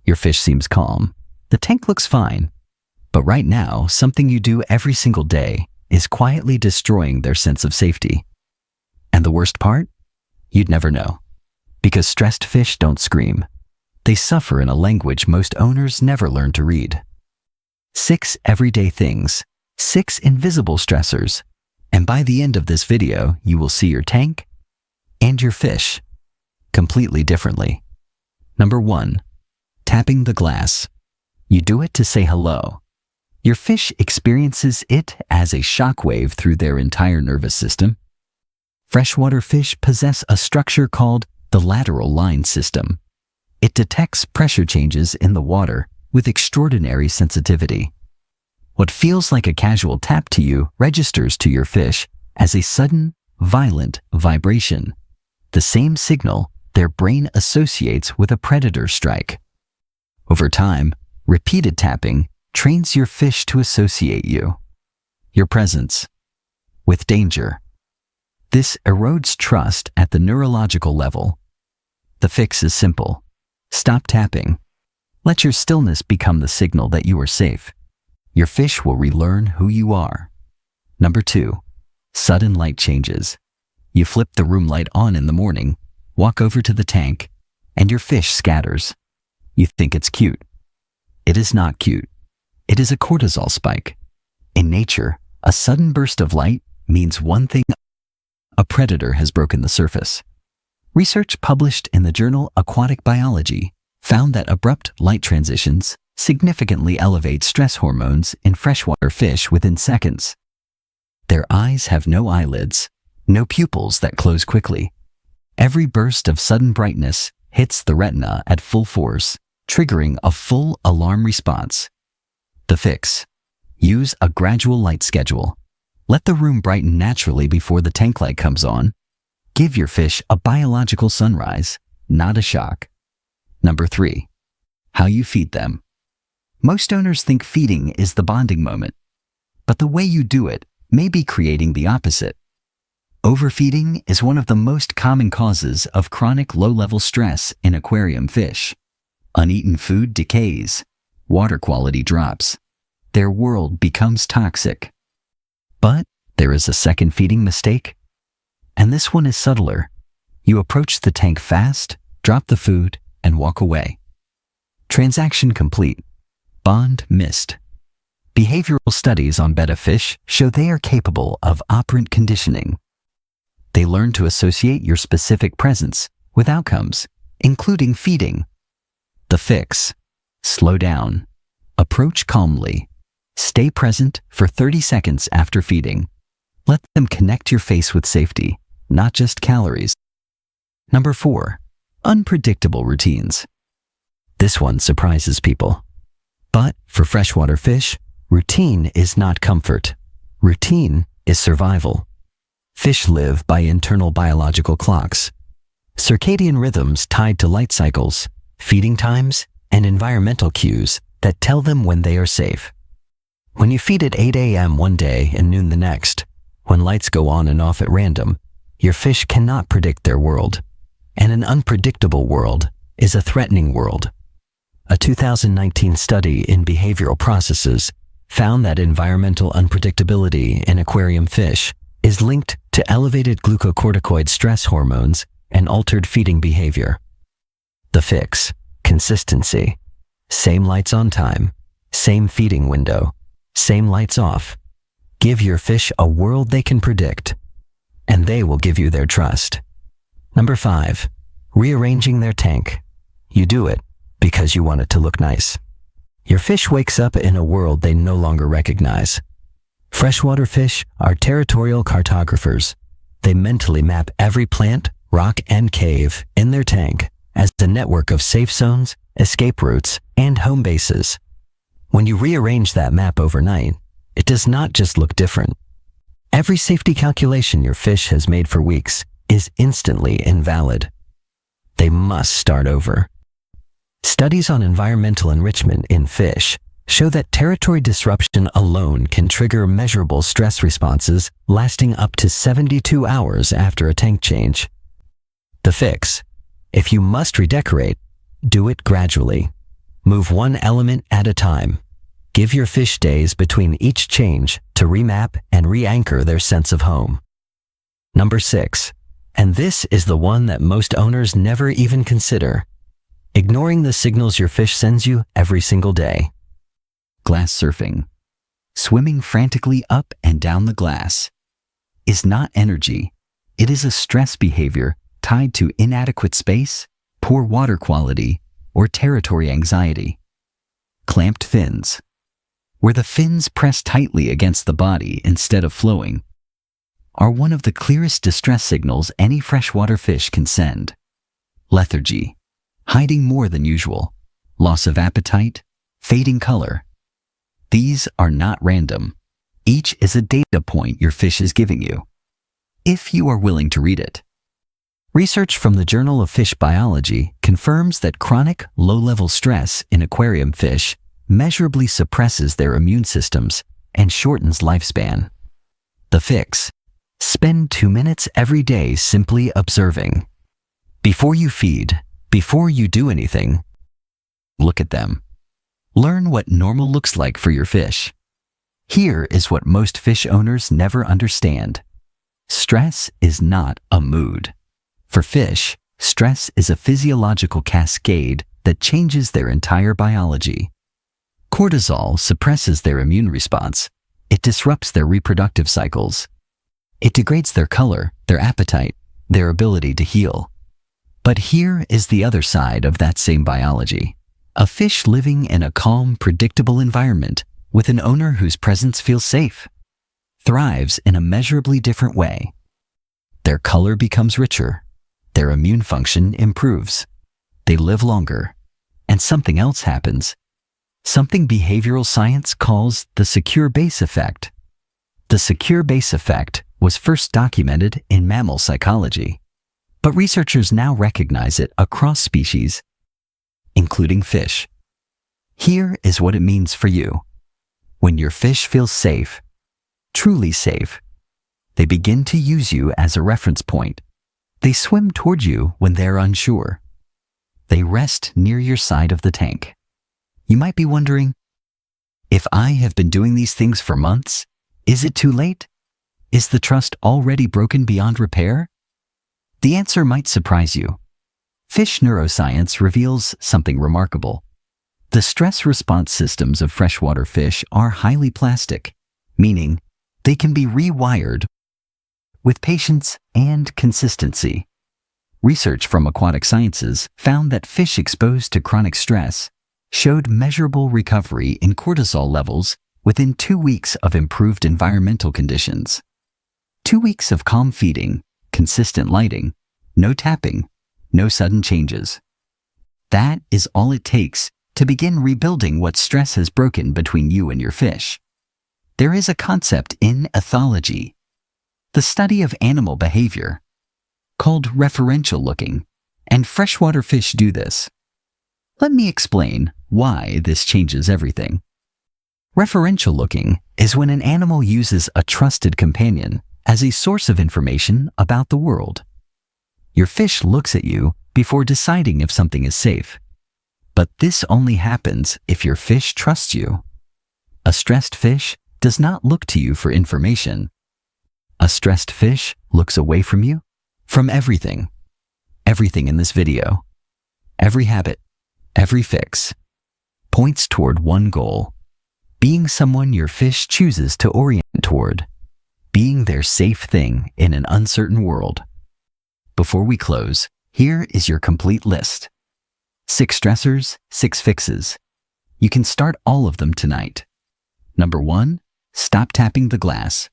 Your fish seems calm. The tank looks fine. But right now, something you do every single day is quietly destroying their sense of safety. And the worst part? You'd never know. Because stressed fish don't scream. They suffer in a language most owners never learn to read. 6 everyday things, 6 invisible stressors, and by the end of this video, you will see your tank and your fish completely differently. Number 1, tapping the glass. You do it to say hello. Your fish experiences it as a shockwave through their entire nervous system. Freshwater fish possess a structure called the lateral line system. It detects pressure changes in the water with extraordinary sensitivity. What feels like a casual tap to you registers to your fish as a sudden, violent vibration, the same signal their brain associates with a predator strike. Over time, repeated tapping trains your fish to associate your presence, with danger. This erodes trust at the neurological level. The fix is simple. Stop tapping. Let your stillness become the signal that you are safe. Your fish will relearn who you are. Number 2, sudden light changes. You flip the room light on in the morning, walk over to the tank, and your fish scatters. You think it's cute. It is not cute. It is a cortisol spike. In nature, a sudden burst of light means one thing: a predator has broken the surface. Research published in the journal Aquatic Biology found that abrupt light transitions significantly elevate stress hormones in freshwater fish within seconds. Their eyes have no eyelids, no pupils that close quickly. Every burst of sudden brightness hits the retina at full force, triggering a full alarm response. The fix: use a gradual light schedule. Let the room brighten naturally before the tank light comes on. Give your fish a biological sunrise, not a shock. Number 3, how you feed them. Most owners think feeding is the bonding moment, but the way you do it may be creating the opposite. Overfeeding is one of the most common causes of chronic low-level stress in aquarium fish. Uneaten food decays, water quality drops, their world becomes toxic. But there is a second feeding mistake, and this one is subtler. You approach the tank fast, drop the food, and walk away. Transaction complete. Bond missed. Behavioral studies on betta fish show they are capable of operant conditioning. They learn to associate your specific presence with outcomes, including feeding. The fix: slow down. Approach calmly. Stay present for 30 seconds after feeding. Let them connect your face with safety, not just calories. Number 4, unpredictable routines. This one surprises people. But for freshwater fish, routine is not comfort. Routine is survival. Fish live by internal biological clocks, circadian rhythms tied to light cycles, feeding times, and environmental cues that tell them when they are safe. When you feed at 8 a.m. one day and noon the next, when lights go on and off at random, your fish cannot predict their world. And an unpredictable world is a threatening world. A 2019 study in behavioral processes found that environmental unpredictability in aquarium fish is linked to elevated glucocorticoid stress hormones and altered feeding behavior. The fix: consistency. Same lights on time, same feeding window, same lights off. Give your fish a world they can predict, and they will give you their trust. Number 5, rearranging their tank. You do it because you want it to look nice. Your fish wakes up in a world they no longer recognize. Freshwater fish are territorial cartographers. They mentally map every plant, rock, and cave in their tank as a network of safe zones, escape routes, and home bases. When you rearrange that map overnight, it does not just look different. Every safety calculation your fish has made for weeks is instantly invalid. They must start over. Studies on environmental enrichment in fish show that territory disruption alone can trigger measurable stress responses lasting up to 72 hours after a tank change. The fix: if you must redecorate, do it gradually. Move one element at a time. Give your fish days between each change to remap and re-anchor their sense of home. Number 6, and this is the one that most owners never even consider, ignoring the signals your fish sends you every single day. Glass surfing, swimming frantically up and down the glass, is not energy. It is a stress behavior tied to inadequate space, poor water quality, or territory anxiety. Clamped fins, where the fins press tightly against the body instead of flowing, are one of the clearest distress signals any freshwater fish can send. Lethargy, hiding more than usual, loss of appetite, fading color. These are not random. Each is a data point your fish is giving you, if you are willing to read it. Research from the Journal of Fish Biology confirms that chronic, low-level stress in aquarium fish measurably suppresses their immune systems and shortens lifespan. The fix: spend 2 minutes every day simply observing. Before you feed, before you do anything, look at them. Learn what normal looks like for your fish. Here is what most fish owners never understand. Stress is not a mood. For fish, stress is a physiological cascade that changes their entire biology. Cortisol suppresses their immune response. It disrupts their reproductive cycles. It degrades their color, their appetite, their ability to heal. But here is the other side of that same biology. A fish living in a calm, predictable environment with an owner whose presence feels safe thrives in a measurably different way. Their color becomes richer. Their immune function improves. They live longer. And something else happens. Something behavioral science calls the secure base effect. The secure base effect was first documented in mammal psychology, but researchers now recognize it across species, including fish. Here is what it means for you. When your fish feels safe, truly safe, they begin to use you as a reference point. They swim toward you when they're unsure. They rest near your side of the tank. You might be wondering, if I have been doing these things for months, is it too late? Is the trust already broken beyond repair? The answer might surprise you. Fish neuroscience reveals something remarkable. The stress response systems of freshwater fish are highly plastic, meaning they can be rewired with patience and consistency. Research from Aquatic Sciences found that fish exposed to chronic stress showed measurable recovery in cortisol levels within 2 weeks of improved environmental conditions. 2 weeks of calm feeding, consistent lighting, no tapping, no sudden changes. That is all it takes to begin rebuilding what stress has broken between you and your fish. There is a concept in ethology, the study of animal behavior, called referential looking, and freshwater fish do this. Let me explain why this changes everything. Referential looking is when an animal uses a trusted companion as a source of information about the world. Your fish looks at you before deciding if something is safe. But this only happens if your fish trusts you. A stressed fish does not look to you for information. A stressed fish looks away from you, from everything. Everything in this video, every habit, every fix, points toward one goal: being someone your fish chooses to orient toward, being their safe thing in an uncertain world. Before we close, here is your complete list. 6 stressors, 6 fixes. You can start all of them tonight. Number 1, stop tapping the glass.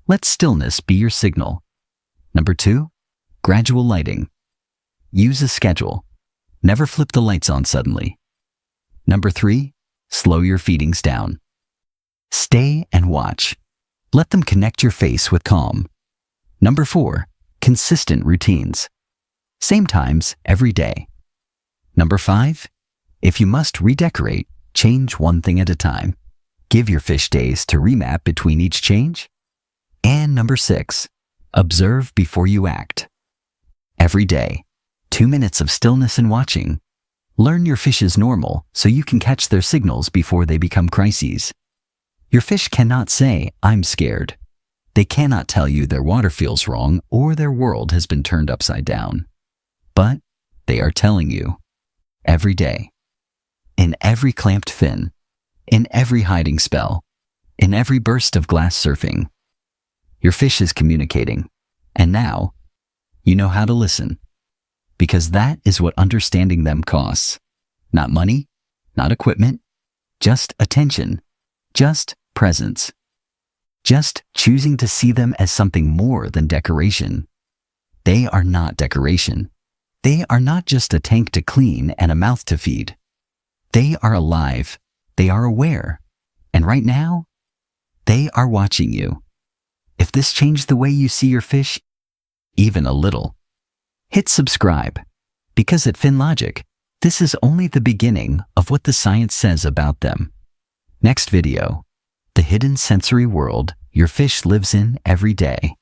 Let stillness be your signal. Number 2, gradual lighting. Use a schedule. Never flip the lights on suddenly. Number 3, slow your feedings down. Stay and watch. Let them connect your face with calm. Number 4, consistent routines. Same times every day. Number 5, if you must redecorate, change one thing at a time. Give your fish days to remap between each change. And number 6, observe before you act. Every day, 2 minutes of stillness and watching Learn your fish is normal so you can catch their signals before they become crises. Your fish cannot say, "I'm scared." They cannot tell you their water feels wrong or their world has been turned upside down. But they are telling you, every day, in every clamped fin, in every hiding spell, in every burst of glass surfing, your fish is communicating. And now, you know how to listen. Because that is what understanding them costs. Not money, not equipment, just attention, just presence. Just choosing to see them as something more than decoration. They are not decoration. They are not just a tank to clean and a mouth to feed. They are alive. They are aware. And right now, they are watching you. If this changed the way you see your fish, even a little, hit subscribe. Because at FinLogic, this is only the beginning of what the science says about them. Next video, the hidden sensory world your fish lives in every day.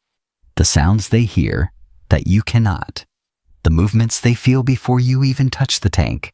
The sounds they hear that you cannot. The movements they feel before you even touch the tank.